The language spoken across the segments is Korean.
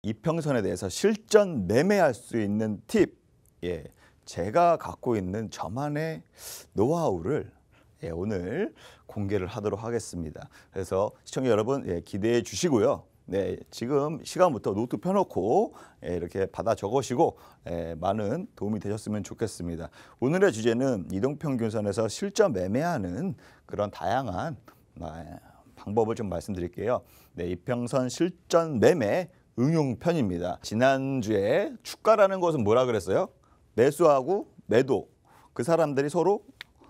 이평선에 대해서 실전 매매할 수 있는 팁, 제가 갖고 있는 저만의 노하우를 오늘 공개를 하도록 하겠습니다. 그래서 시청자 여러분 기대해 주시고요. 지금 시간부터 노트 펴놓고 이렇게 받아 적으시고 많은 도움이 되셨으면 좋겠습니다. 오늘의 주제는 이동평균선에서 실전 매매하는 그런 다양한 방법을 좀 말씀드릴게요. 이평선 실전 매매 응용편입니다. 지난주에 주가라는 것은 뭐라 그랬어요? 매수하고 매도, 그 사람들이 서로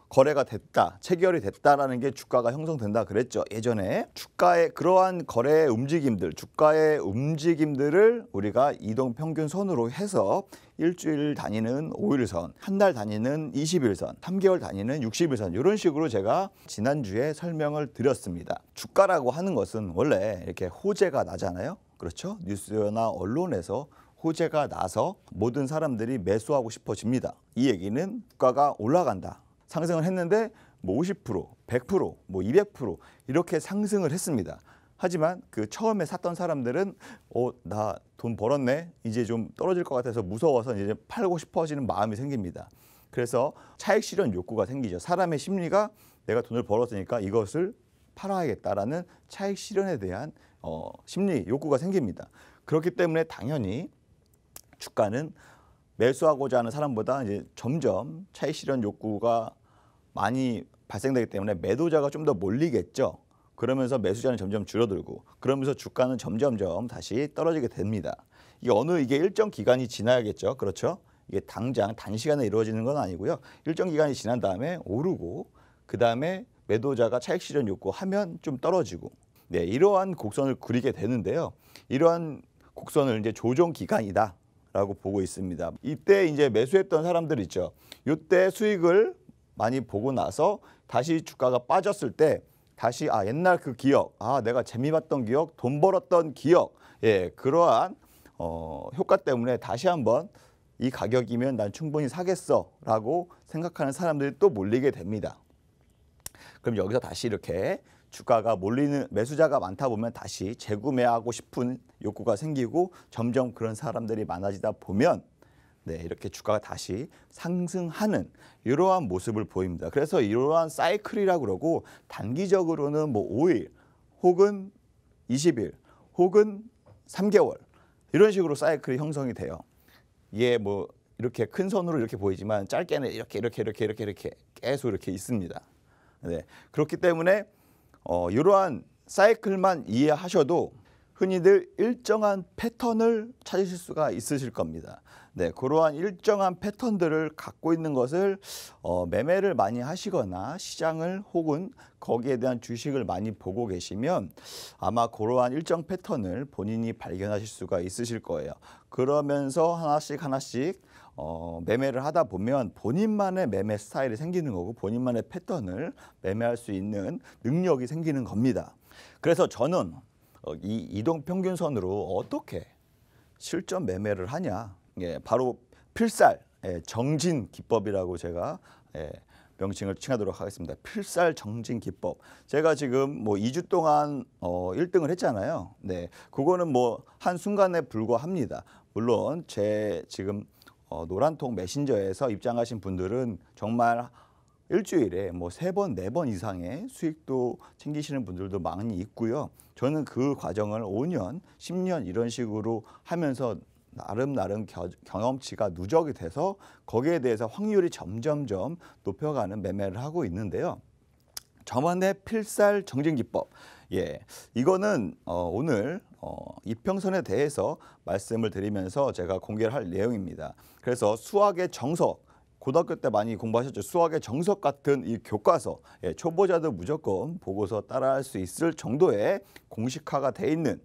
거래가 됐다, 체결이 됐다라는 게 주가가 형성된다 그랬죠. 예전에 주가의 그러한 거래의 움직임들, 주가의 움직임들을 우리가 이동평균선으로 해서 일주일 다니는 5일선, 한 달 다니는 20일선, 3개월 다니는 60일선 이런 식으로 제가 지난주에 설명을 드렸습니다. 주가라고 하는 것은 원래 이렇게 호재가 나잖아요. 그렇죠? 뉴스나 언론에서 호재가 나서 모든 사람들이 매수하고 싶어집니다. 이 얘기는 주가가 올라간다. 상승을 했는데 뭐 50%, 100%, 뭐 200% 이렇게 상승을 했습니다. 하지만 그 처음에 샀던 사람들은 나 돈 벌었네. 이제 좀 떨어질 것 같아서 무서워서 이제 팔고 싶어지는 마음이 생깁니다. 그래서 차익 실현 욕구가 생기죠. 사람의 심리가 내가 돈을 벌었으니까 이것을 팔아야겠다라는 차익 실현에 대한 심리 욕구가 생깁니다. 그렇기 때문에 당연히 주가는 매수하고자 하는 사람보다 이제 점점 차익 실현 욕구가 많이 발생되기 때문에 매도자가 좀 더 몰리겠죠. 그러면서 매수자는 점점 줄어들고 그러면서 주가는 점점점 다시 떨어지게 됩니다. 이게 일정 기간이 지나야겠죠. 그렇죠? 이게 당장 단시간에 이루어지는 건 아니고요. 일정 기간이 지난 다음에 오르고 그 다음에 매도자가 차익 실현 욕구 하면 좀 떨어지고 이러한 곡선을 그리게 되는데요. 이러한 곡선을 이제 조정 기간이다 라고 보고 있습니다. 이때 이제 매수했던 사람들 있죠. 이때 수익을 많이 보고 나서 다시 주가가 빠졌을 때 다시 옛날 그 기억, 내가 재미 봤던 기억, 돈 벌었던 기억, 그러한 효과 때문에 다시 한번 이 가격이면 난 충분히 사겠어 라고 생각하는 사람들이 또 몰리게 됩니다. 그럼 여기서 다시 이렇게 주가가 몰리는 매수자가 많다 보면 다시 재구매하고 싶은 욕구가 생기고 점점 그런 사람들이 많아지다 보면 이렇게 주가가 다시 상승하는 이러한 모습을 보입니다. 그래서 이러한 사이클이라고 그러고 단기적으로는 뭐 5일 혹은 20일 혹은 3개월 이런 식으로 사이클이 형성이 돼요. 이게 뭐 이렇게 큰 선으로 이렇게 보이지만 짧게는 이렇게 계속 이렇게 있습니다. 그렇기 때문에 이러한 사이클만 이해하셔도 흔히들 일정한 패턴을 찾으실 수가 있으실 겁니다. 그러한 일정한 패턴들을 갖고 있는 것을 매매를 많이 하시거나 시장을 혹은 거기에 대한 주식을 많이 보고 계시면 아마 그러한 일정 패턴을 본인이 발견하실 수가 있으실 거예요. 그러면서 하나씩 매매를 하다 보면 본인만의 매매 스타일이 생기는 거고 본인만의 패턴을 매매할 수 있는 능력이 생기는 겁니다. 그래서 저는 이 이동평균선으로 어떻게 실전 매매를 하냐, 바로 필살 정진 기법이라고 제가 명칭을 칭하도록 하겠습니다. 필살 정진 기법. 제가 지금 뭐 2주 동안 1등을 했잖아요. 그거는 뭐 한순간에 불과합니다. 물론 제 지금 노란통 메신저에서 입장하신 분들은 정말 일주일에 뭐 3번, 4번 이상의 수익도 챙기시는 분들도 많이 있고요. 저는 그 과정을 5년, 10년 이런 식으로 하면서 나름 경험치가 누적이 돼서 거기에 대해서 확률이 점점점 높여가는 매매를 하고 있는데요. 저만의 필살 정진 기법. 이거는 오늘 이평선에 대해서 말씀을 드리면서 제가 공개를 할 내용입니다. 그래서 수학의 정석, 고등학교 때 많이 공부하셨죠. 수학의 정석 같은 이 교과서, 초보자도 무조건 보고서 따라할 수 있을 정도의 공식화가 돼 있는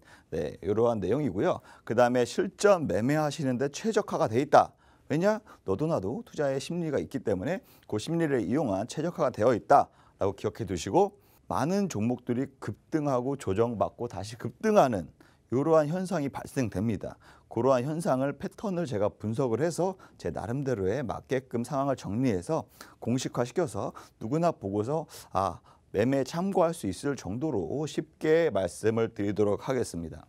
이러한 내용이고요. 그 다음에 실전 매매하시는데 최적화가 돼 있다. 왜냐? 너도 나도 투자의 심리가 있기 때문에 그 심리를 이용한 최적화가 되어 있다라고 기억해 두시고 많은 종목들이 급등하고 조정받고 다시 급등하는 이러한 현상이 발생됩니다. 그러한 현상을 패턴을 제가 분석을 해서 제 나름대로에 맞게끔 상황을 정리해서 공식화시켜서 누구나 보고서 매매에 참고할 수 있을 정도로 쉽게 말씀을 드리도록 하겠습니다.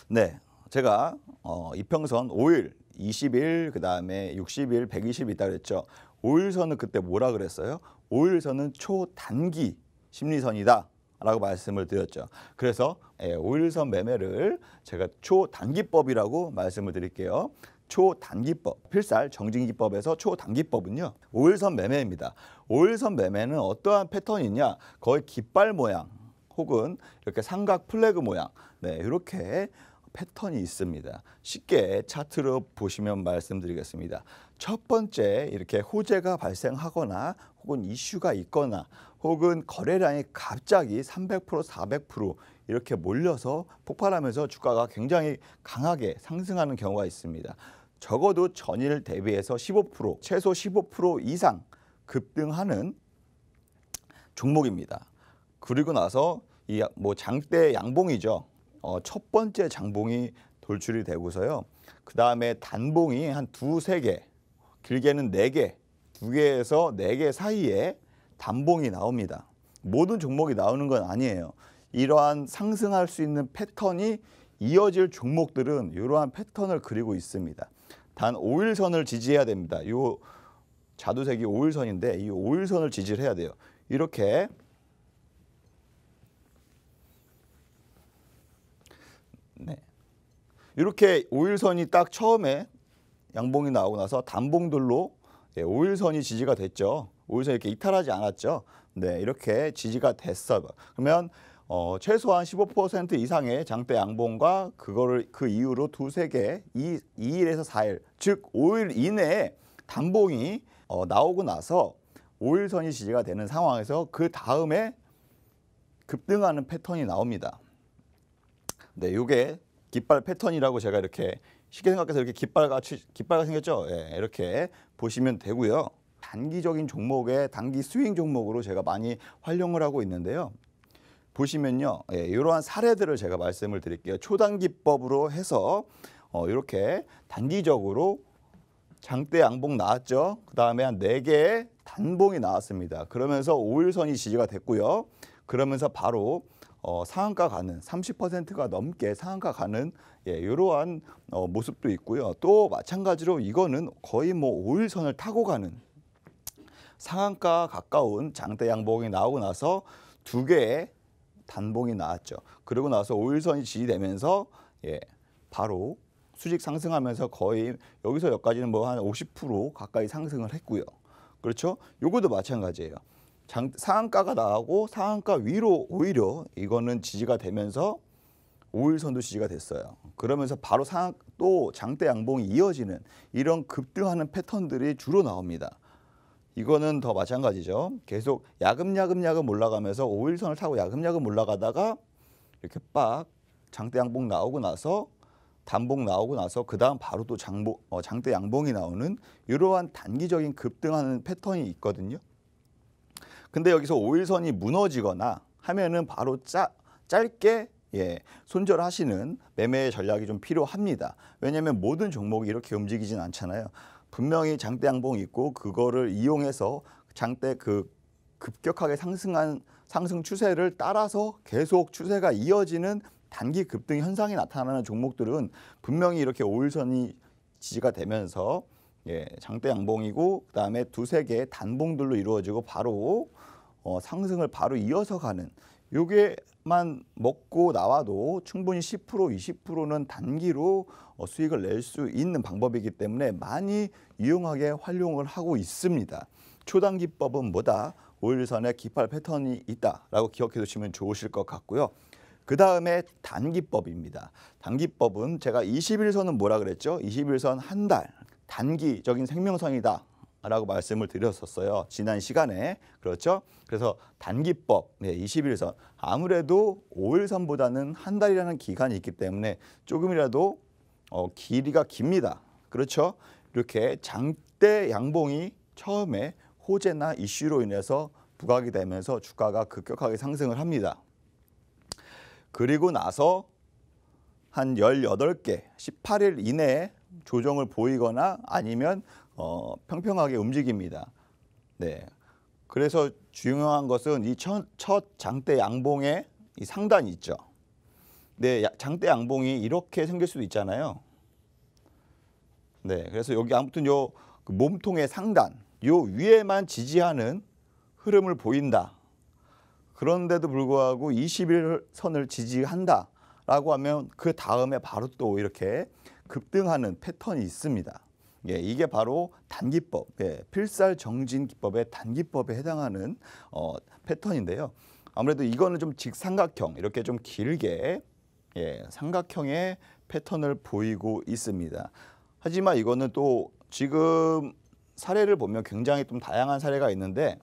네, 제가 이평선 5일, 20일, 그 다음에 60일, 120일 있다 그랬죠. 5일선은 그때 뭐라 그랬어요? 5일선은 초단기 심리선이다 라고 말씀을 드렸죠. 그래서 5일선 매매를 제가 초단기법이라고 말씀을 드릴게요. 초단기법, 필살 정진기법에서 초단기법은요, 5일선 매매입니다. 5일선 매매는 어떠한 패턴이냐, 거의 깃발 모양 혹은 이렇게 삼각 플래그 모양, 네, 이렇게 패턴이 있습니다. 쉽게 차트로 보시면 말씀드리겠습니다. 첫 번째, 이렇게 호재가 발생하거나 혹은 이슈가 있거나 혹은 거래량이 갑자기 300%, 400% 이렇게 몰려서 폭발하면서 주가가 굉장히 강하게 상승하는 경우가 있습니다. 적어도 전일 대비해서 15%, 최소 15% 이상 급등하는 종목입니다. 그리고 나서 이 장대 양봉이죠. 첫 번째 장봉이 돌출이 되고서요. 그 다음에 단봉이 한 두세 개, 길게는 네 개, 두 개에서 네 개 사이에 단봉이 나옵니다. 모든 종목이 나오는 건 아니에요. 이러한 상승할 수 있는 패턴이 이어질 종목들은 이러한 패턴을 그리고 있습니다. 단 5일선을 지지해야 됩니다. 이 자두색이 5일선인데 이 5일선을 지지를 해야 돼요. 이렇게 이렇게 5일선이 딱 처음에 양봉이 나오고 나서 단봉들로 5일선이 지지가 됐죠. 5일선 이렇게 이탈하지 않았죠. 네, 이렇게 지지가 됐어요. 그러면 최소한 15% 이상의 장대 양봉과 그거를 그 이후로 두세 개, 2일에서 4일, 즉 5일 이내에 단봉이 나오고 나서 5일선이 지지가 되는 상황에서 그 다음에 급등하는 패턴이 나옵니다. 네, 이게 깃발 패턴이라고 제가 이렇게 쉽게 생각해서 이렇게 깃발가 생겼죠. 예, 이렇게 보시면 되고요. 단기적인 종목에 단기 스윙 종목으로 제가 많이 활용을 하고 있는데요. 보시면요, 이러한 사례들을 제가 말씀을 드릴게요. 초단기법으로 해서 이렇게 단기적으로 장대 양봉 나왔죠. 그 다음에 한 4개의 단봉이 나왔습니다. 그러면서 5일선이 지지가 됐고요. 그러면서 바로 상한가 가는 30%가 넘게 상한가 가는 이러한 모습도 있고요. 또 마찬가지로 이거는 거의 5일선을 타고 가는 상한가 가까운 장대 양봉이 나오고 나서 2개의 단봉이 나왔죠. 그러고 나서 5일선이 지지되면서 바로 수직 상승하면서 거의 여기서 여기까지는 한 50% 가까이 상승을 했고요. 그렇죠? 요것도 마찬가지예요. 상한가가 나오고 상한가 위로 오히려 이거는 지지가 되면서 5일선도 지지가 됐어요. 그러면서 바로 또 장대 양봉이 이어지는 이런 급등하는 패턴들이 주로 나옵니다. 이거는 더 마찬가지죠. 계속 야금야금 올라가면서 5일선을 타고 야금야금 올라가다가 이렇게 빡 장대 양봉 나오고 나서 단봉 나오고 나서 그 다음 바로 또 장대 양봉이 나오는 이러한 단기적인 급등하는 패턴이 있거든요. 근데 여기서 5일선이 무너지거나 하면은 바로 짧게 손절하시는 매매 전략이 좀 필요합니다. 왜냐하면 모든 종목이 이렇게 움직이진 않잖아요. 분명히 장대 양봉이 있고 그거를 이용해서 장대 급격하게 상승 추세를 따라서 계속 추세가 이어지는 단기 급등 현상이 나타나는 종목들은 분명히 이렇게 5일선이 지지가 되면서 장대 양봉이고 그다음에 두세 개의 단봉들로 이루어지고 바로 상승을 바로 이어서 가는 요게만 먹고 나와도 충분히 10%, 20%는 단기로 수익을 낼 수 있는 방법이기 때문에 많이 유용하게 활용을 하고 있습니다. 초단기법은 뭐다? 5일선에 깃발 패턴이 있다라고 기억해 두시면 좋으실 것 같고요. 그 다음에 단기법입니다. 단기법은 제가 21선은 뭐라 그랬죠? 21선 한 달 단기적인 생명선이다 라고 말씀을 드렸었어요. 지난 시간에. 그렇죠? 그래서 단기법 21선 아무래도 5일선보다는 한 달이라는 기간이 있기 때문에 조금이라도 길이가 깁니다. 그렇죠? 이렇게 장대 양봉이 처음에 호재나 이슈로 인해서 부각이 되면서 주가가 급격하게 상승을 합니다. 그리고 나서 한 18개, 18일 이내에 조정을 보이거나 아니면 평평하게 움직입니다. 네. 그래서 중요한 것은 이 첫 장대 양봉의 이 상단이 있죠. 네, 장대 양봉이 이렇게 생길 수도 있잖아요. 네, 그래서 여기 아무튼 요 그 몸통의 상단, 요 위에만 지지하는 흐름을 보인다. 그런데도 불구하고 21선을 지지한다라고 하면 그 다음에 바로 또 이렇게 급등하는 패턴이 있습니다. 예, 이게 바로 단기법, 예, 필살정진기법의 단기법에 해당하는 패턴인데요. 아무래도 이거는 좀 직삼각형, 이렇게 좀 길게 삼각형의 패턴을 보이고 있습니다. 하지만 이거는 또 지금 사례를 보면 굉장히 좀 다양한 사례가 있는데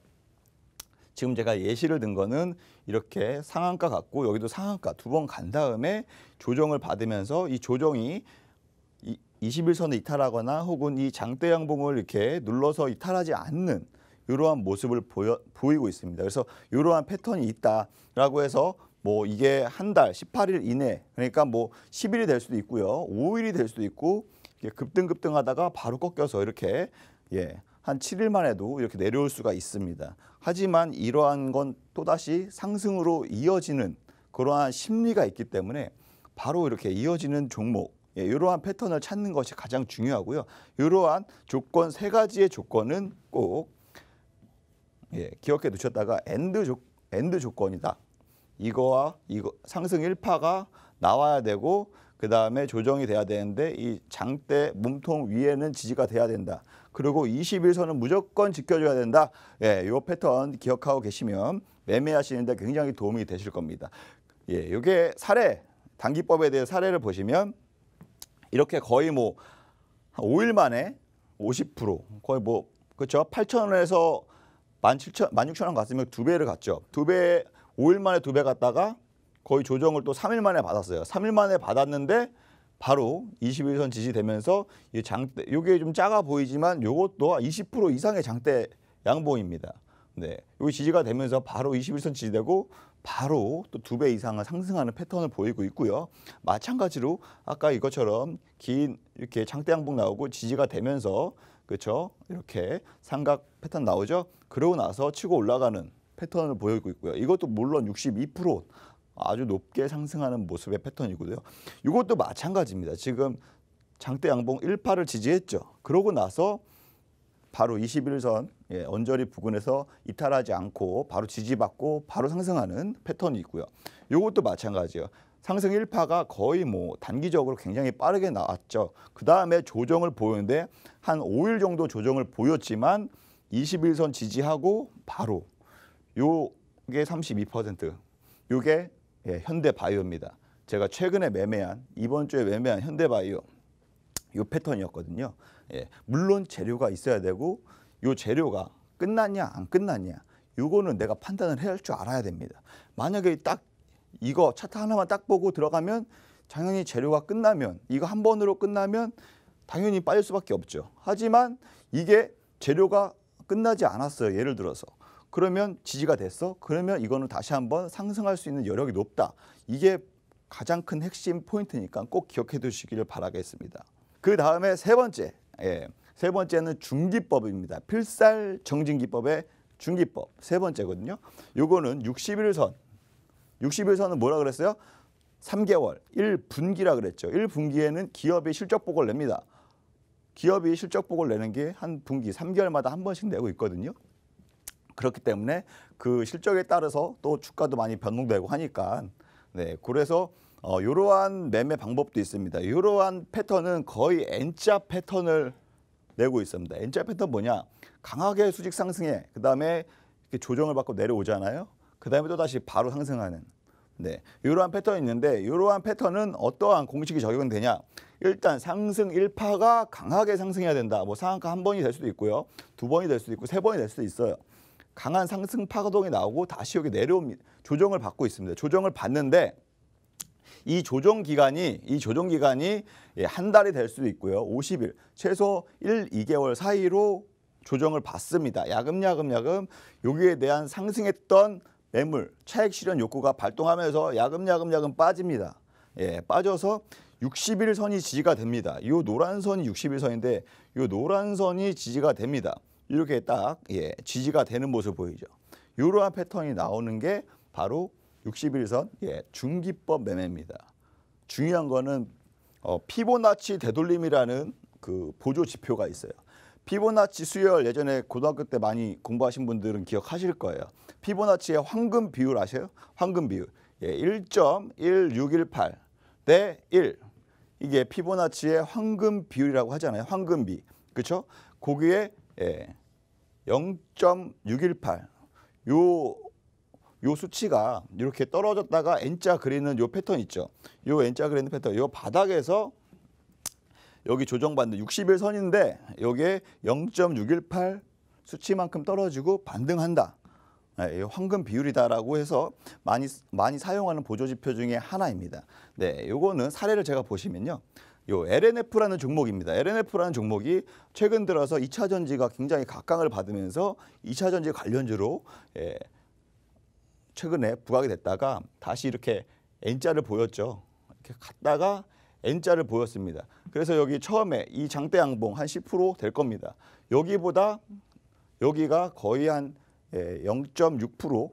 지금 제가 예시를 든 거는 이렇게 상한가 같고 여기도 상한가 두 번 간 다음에 조정을 받으면서 이 조정이 21선을 이탈하거나 혹은 이 장대 양봉을 이렇게 눌러서 이탈하지 않는 이러한 모습을 보이고 있습니다. 그래서 이러한 패턴이 있다라고 해서 뭐 이게 한 달 18일 이내 그러니까 뭐 10일이 될 수도 있고요. 5일이 될 수도 있고 급등하다가 바로 꺾여서 이렇게 한 7일만 해도 이렇게 내려올 수가 있습니다. 하지만 이러한 건 또다시 상승으로 이어지는 그러한 심리가 있기 때문에 바로 이렇게 이어지는 종목 이러한 패턴을 찾는 것이 가장 중요하고요. 이러한 조건 세 가지의 조건은 꼭 기억해 두셨다가 엔드 조건이다. 이거와 이거 상승 1파가 나와야 되고 그 다음에 조정이 돼야 되는데 이 장대 몸통 위에는 지지가 돼야 된다. 그리고 21선은 무조건 지켜줘야 된다. 이 패턴 기억하고 계시면 매매하시는데 굉장히 도움이 되실 겁니다. 이게 사례 단기법에 대해 사례를 보시면 이렇게 거의 뭐 5일 만에 50% 거의 뭐 그렇죠. 8,000원에서 16,000원 갔으면 2배를 갔죠. 2배 5일 만에 2배 갔다가 거의 조정을 또 3일 만에 받았어요. 3일 만에 받았는데 바로 21선 지지되면서 이 장대 이게 좀 작아 보이지만 이것도 20% 이상의 장대 양봉입니다. 네, 여기 지지가 되면서 바로 21선 지지되고 바로 또 2배 이상을 상승하는 패턴을 보이고 있고요. 마찬가지로 아까 이것처럼 긴 이렇게 장대 양봉 나오고 지지가 되면서 그렇죠? 이렇게 삼각 패턴 나오죠. 그러고 나서 치고 올라가는 패턴을 보이고 있고요. 이것도 물론 62% 아주 높게 상승하는 모습의 패턴이고요. 이것도 마찬가지입니다. 지금 장대 양봉 1파를 지지했죠. 그러고 나서 바로 21선 언저리 부근에서 이탈하지 않고 바로 지지받고 바로 상승하는 패턴이 있고요. 이것도 마찬가지예요. 상승 1파가 거의 뭐 단기적으로 굉장히 빠르게 나왔죠. 그 다음에 조정을 보였는데 한 5일 정도 조정을 보였지만 21선 지지하고 바로 요게 32%, 요게 현대바이오입니다. 제가 최근에 매매한 이번 주에 매매한 현대바이오 요 패턴이었거든요. 물론 재료가 있어야 되고 요 재료가 끝났냐 안 끝났냐 요거는 내가 판단을 해야 할 줄 알아야 됩니다. 만약에 딱 이거 차트 하나만 딱 보고 들어가면 당연히 재료가 끝나면 이거 한 번으로 끝나면 당연히 빠질 수밖에 없죠. 하지만 이게 재료가 끝나지 않았어요. 예를 들어서. 그러면 지지가 됐어? 그러면 이거는 다시 한번 상승할 수 있는 여력이 높다. 이게 가장 큰 핵심 포인트니까 꼭 기억해 두시기를 바라겠습니다. 그 다음에 세 번째는 중기법입니다. 필살정진기법의 중기법 세 번째거든요. 요거는 61선은 뭐라 그랬어요? 3개월 1분기라 그랬죠. 1분기에는 기업이 실적보고를 냅니다. 기업이 실적보고를 내는 게 한 분기 3개월마다 한 번씩 내고 있거든요. 그렇기 때문에 그 실적에 따라서 또 주가도 많이 변동되고 하니까 그래서 이러한 매매 방법도 있습니다. 이러한 패턴은 거의 N자 패턴을 내고 있습니다. N자 패턴 뭐냐? 강하게 수직 상승해 그 다음에 조정을 받고 내려오잖아요. 그 다음에 또 다시 바로 상승하는 이러한 패턴이 있는데 이러한 패턴은 어떠한 공식이 적용되냐? 일단 상승 1파가 강하게 상승해야 된다. 뭐 상한가 한 번이 될 수도 있고요. 2번이 될 수도 있고 3번이 될 수도 있어요. 강한 상승 파동이 나오고 다시 여기 내려옵니다. 조정을 받고 있습니다. 조정을 받는데 이 조정 기간이 한 달이 될 수도 있고요. 50일, 최소 1, 2개월 사이로 조정을 받습니다. 야금야금 여기에 대한 상승했던 매물, 차익 실현 욕구가 발동하면서 야금야금 빠집니다. 예, 빠져서 60일선이 지지가 됩니다. 이 노란 선이 60일선인데 이 노란 선이 지지가 됩니다. 이렇게 딱 지지가 되는 모습 보이죠. 이러한 패턴이 나오는 게 바로 60일선 중기법 매매입니다. 중요한 거는 피보나치 되돌림이라는 그 보조 지표가 있어요. 피보나치 수열 예전에 고등학교 때 많이 공부하신 분들은 기억하실 거예요. 피보나치의 황금 비율 아세요? 황금 비율 1.1618 대 1. 이게 피보나치의 황금 비율이라고 하잖아요. 황금비. 그렇죠? 거기에 0.618. 요 수치가 이렇게 떨어졌다가 N자 그리는 요 패턴 있죠. 요 N자 그리는 패턴. 요 바닥에서 여기 조정받는 60일선인데 여기에 0.618 수치만큼 떨어지고 반등한다. 황금 비율이다라고 해서 많이 사용하는 보조 지표 중에 하나입니다. 네, 요거는 사례를 제가 보시면요. 요 LNF라는 종목입니다. LNF라는 종목이 최근 들어서 2차 전지가 굉장히 각광을 받으면서 2차 전지 관련주로 최근에 부각이 됐다가 다시 이렇게 N자를 보였죠. 이렇게 갔다가 N자를 보였습니다. 그래서 여기 처음에 이 장대 양봉 한 10% 될 겁니다. 여기보다 여기가 거의 한 0.6%,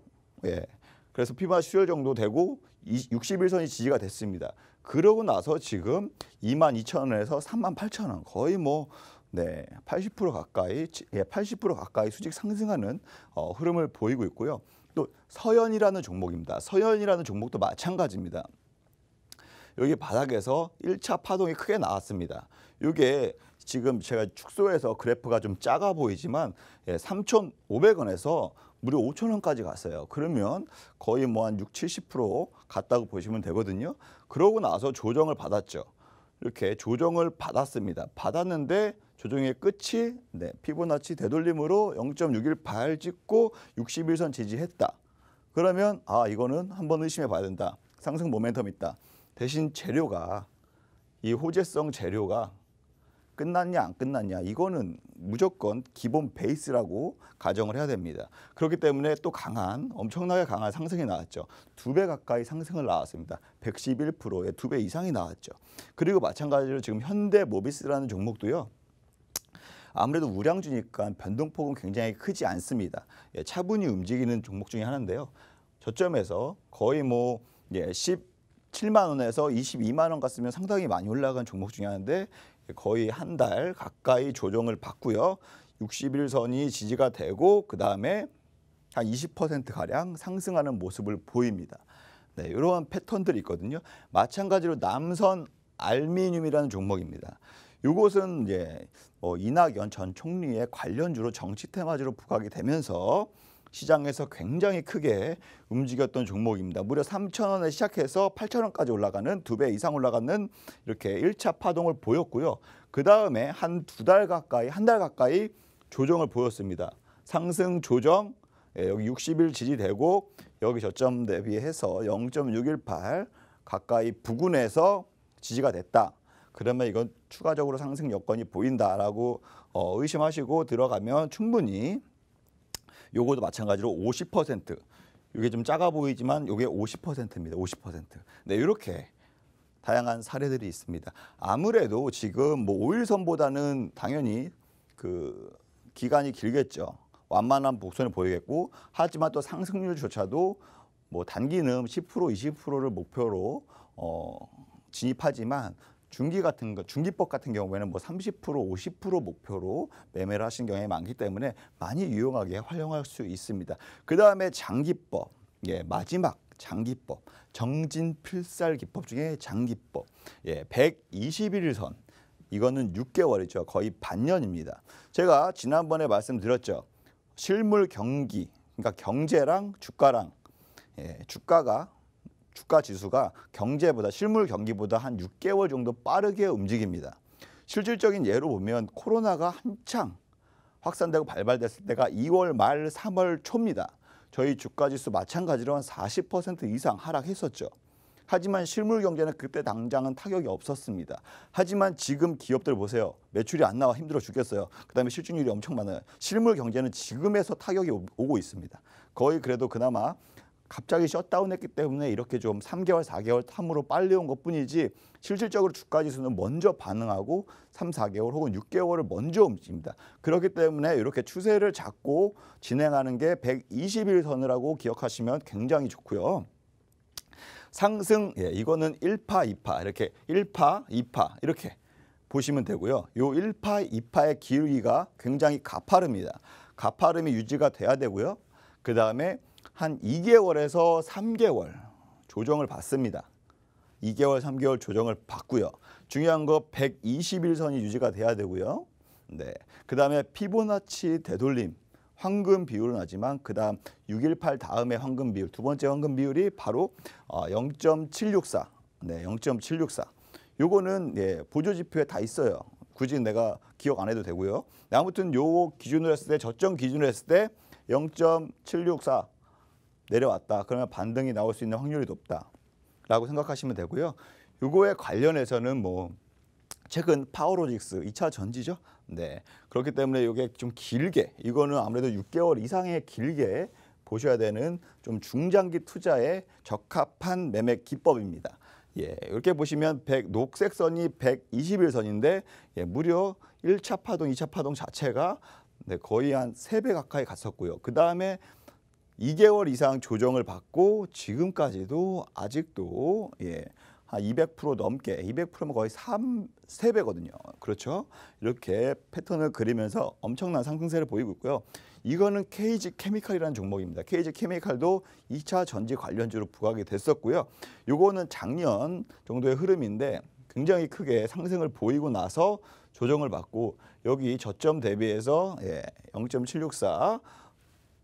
그래서 피보나치 수열 정도 되고 60일선이 지지가 됐습니다. 그러고 나서 지금 22,000원에서 38,000원 거의 뭐 80% 가까이 80% 가까이 수직 상승하는 흐름을 보이고 있고요. 또 서현이라는 종목입니다. 서현이라는 종목도 마찬가지입니다. 여기 바닥에서 1차 파동이 크게 나왔습니다. 이게 지금 제가 축소해서 그래프가 좀 작아 보이지만 3,500원에서 무려 5,000원까지 갔어요. 그러면 거의 뭐 한 6, 70% 갔다고 보시면 되거든요. 그러고 나서 조정을 받았죠. 이렇게 조정을 받았습니다. 받았는데 조정의 끝이 피보나치 되돌림으로 0.618 찍고 61선 지지했다. 그러면 이거는 한번 의심해 봐야 된다. 상승 모멘텀 있다. 대신 재료가 이 호재성 재료가 끝났냐 안 끝났냐 이거는 무조건 기본 베이스라고 가정을 해야 됩니다. 그렇기 때문에 또 엄청나게 강한 상승이 나왔죠. 2배 가까이 상승을 나왔습니다. 111%의 2배 이상이 나왔죠. 그리고 마찬가지로 지금 현대모비스라는 종목도요. 아무래도 우량주니까 변동폭은 굉장히 크지 않습니다. 차분히 움직이는 종목 중에 하나인데요. 저점에서 거의 17만 원에서 22만 원 갔으면 상당히 많이 올라간 종목 중에 하나인데 거의 한 달 가까이 조정을 받고요. 60일선이 지지가 되고 그 다음에 한 20%가량 상승하는 모습을 보입니다. 이러한 패턴들이 있거든요. 마찬가지로 남선 알미늄이라는 종목입니다. 이것은 이낙연 전 총리의 관련주로 정치 테마주로 부각이 되면서 시장에서 굉장히 크게 움직였던 종목입니다. 무려 3,000원에 시작해서 8,000원까지 올라가는 2배 이상 올라가는 이렇게 1차 파동을 보였고요. 그 다음에 한 한 달 가까이 조정을 보였습니다. 상승 조정, 여기 60일 지지되고 여기 저점 대비해서 0.618 가까이 부근에서 지지가 됐다. 그러면 이건 추가적으로 상승 여건이 보인다라고 의심하시고 들어가면 충분히 요거도 마찬가지로 50%. 이게 좀 작아 보이지만 이게 50%입니다. 50%. 이렇게 다양한 사례들이 있습니다. 아무래도 지금 5일선보다는 당연히 그 기간이 길겠죠. 완만한 복선을 보이겠고 하지만 또 상승률조차도 단기는 10% 20%를 목표로 진입하지만 중기법 같은 경우에는 30% 50% 목표로 매매를 하신 경향이 많기 때문에 많이 유용하게 활용할 수 있습니다. 그 다음에 장기법, 마지막 장기법, 정진필살 기법 중에 장기법, 121일선, 이거는 6개월이죠. 거의 반년입니다. 제가 지난번에 말씀드렸죠. 실물 경기, 그러니까 경제랑 주가랑 주가 지수가 경제보다 실물 경기보다 한 6개월 정도 빠르게 움직입니다. 실질적인 예로 보면 코로나가 한창 확산되고 발발됐을 때가 2월 말 3월 초입니다. 저희 주가 지수 마찬가지로 한 40% 이상 하락했었죠. 하지만 실물 경제는 그때 당장은 타격이 없었습니다. 하지만 지금 기업들 보세요. 매출이 안 나와 힘들어 죽겠어요. 그다음에 실직률이 엄청 많아요. 실물 경제는 지금에서 타격이 오고 있습니다. 거의 그래도 그나마 갑자기 셧다운했기 때문에 이렇게 좀 3개월, 4개월 탐으로 빨리 온 것뿐이지 실질적으로 주가 지수는 먼저 반응하고 3, 4개월 혹은 6개월을 먼저 움직입니다. 그렇기 때문에 이렇게 추세를 잡고 진행하는 게 120일 선이라고 기억하시면 굉장히 좋고요. 상승, 이거는 1파, 2파 이렇게 1파, 2파 이렇게 보시면 되고요. 요 1파, 2파의 기울기가 굉장히 가파릅니다. 가파름이 유지가 돼야 되고요. 그 다음에 한 2개월에서 3개월 조정을 받습니다. 2개월, 3개월 조정을 받고요. 중요한 거 120일 선이 유지가 돼야 되고요. 네. 그 다음에 피보나치 되돌림 황금 비율은 하지만 그 다음 618 다음에 황금 비율, 두 번째 황금 비율이 바로 0.764. 네, 0.764. 요거는 보조 지표에 다 있어요. 굳이 내가 기억 안 해도 되고요. 아무튼 요 기준으로 했을 때 저점 기준으로 했을 때 0.764 내려왔다. 그러면 반등이 나올 수 있는 확률이 높다라고 생각하시면 되고요. 요거에 관련해서는 뭐 최근 파워로직스 2차 전지죠. 네. 그렇기 때문에 이게 좀 길게 이거는 아무래도 6개월 이상의 길게 보셔야 되는 좀 중장기 투자에 적합한 매매 기법입니다. 이렇게 보시면 녹색 선이 120일 선인데 무려 1차 파동, 2차 파동 자체가 거의 한 3배 가까이 갔었고요. 그 다음에 2개월 이상 조정을 받고 지금까지도 아직도 한 200% 넘게 200%면 거의 3배거든요. 그렇죠? 이렇게 패턴을 그리면서 엄청난 상승세를 보이고 있고요. 이거는 KG 케미칼이라는 종목입니다. KG 케미칼도 2차 전지 관련주로 부각이 됐었고요. 요거는 작년 정도의 흐름인데 굉장히 크게 상승을 보이고 나서 조정을 받고 여기 저점 대비해서 0.764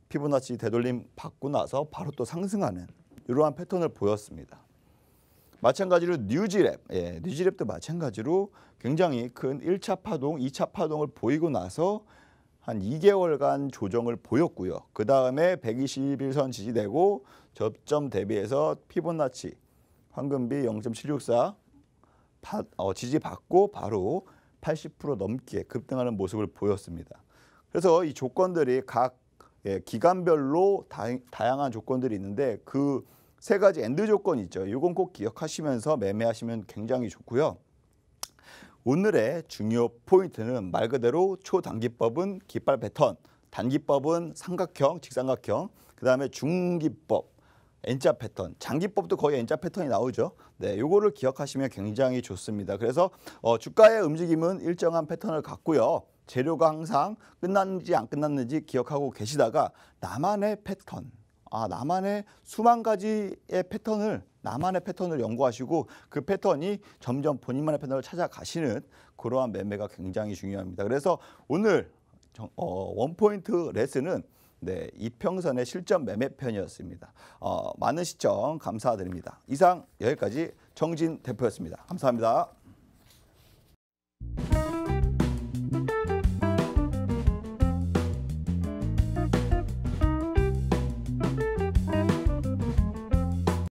피보나치 되돌림 받고 나서 바로 또 상승하는 이러한 패턴을 보였습니다. 마찬가지로 뉴지랩, 뉴지랩도 마찬가지로 굉장히 큰 1차 파동, 2차 파동을 보이고 나서 한 2개월간 조정을 보였고요. 그 다음에 120일 선 지지되고 저점 대비해서 피보나치 황금비 0.764 지지받고 바로 80% 넘게 급등하는 모습을 보였습니다. 그래서 이 조건들이 각 기간별로 다양한 조건들이 있는데 그 3가지 엔드 조건이 있죠. 이건 꼭 기억하시면서 매매하시면 굉장히 좋고요. 오늘의 중요 포인트는 말 그대로 초단기법은 깃발 패턴, 단기법은 삼각형, 직삼각형, 그 다음에 중기법, N자 패턴, 장기법도 거의 N자 패턴이 나오죠. 네, 요거를 기억하시면 굉장히 좋습니다. 그래서 주가의 움직임은 일정한 패턴을 갖고요. 재료가 항상 끝났는지 안 끝났는지 기억하고 계시다가 나만의 패턴, 나만의 수만 가지의 나만의 패턴을 연구하시고 그 패턴이 점점 본인만의 패턴을 찾아가시는 그러한 매매가 굉장히 중요합니다. 그래서 오늘 원포인트 레슨은 이평선의 실전 매매 편이었습니다. 많은 시청 감사드립니다. 이상 여기까지 정진 대표였습니다. 감사합니다.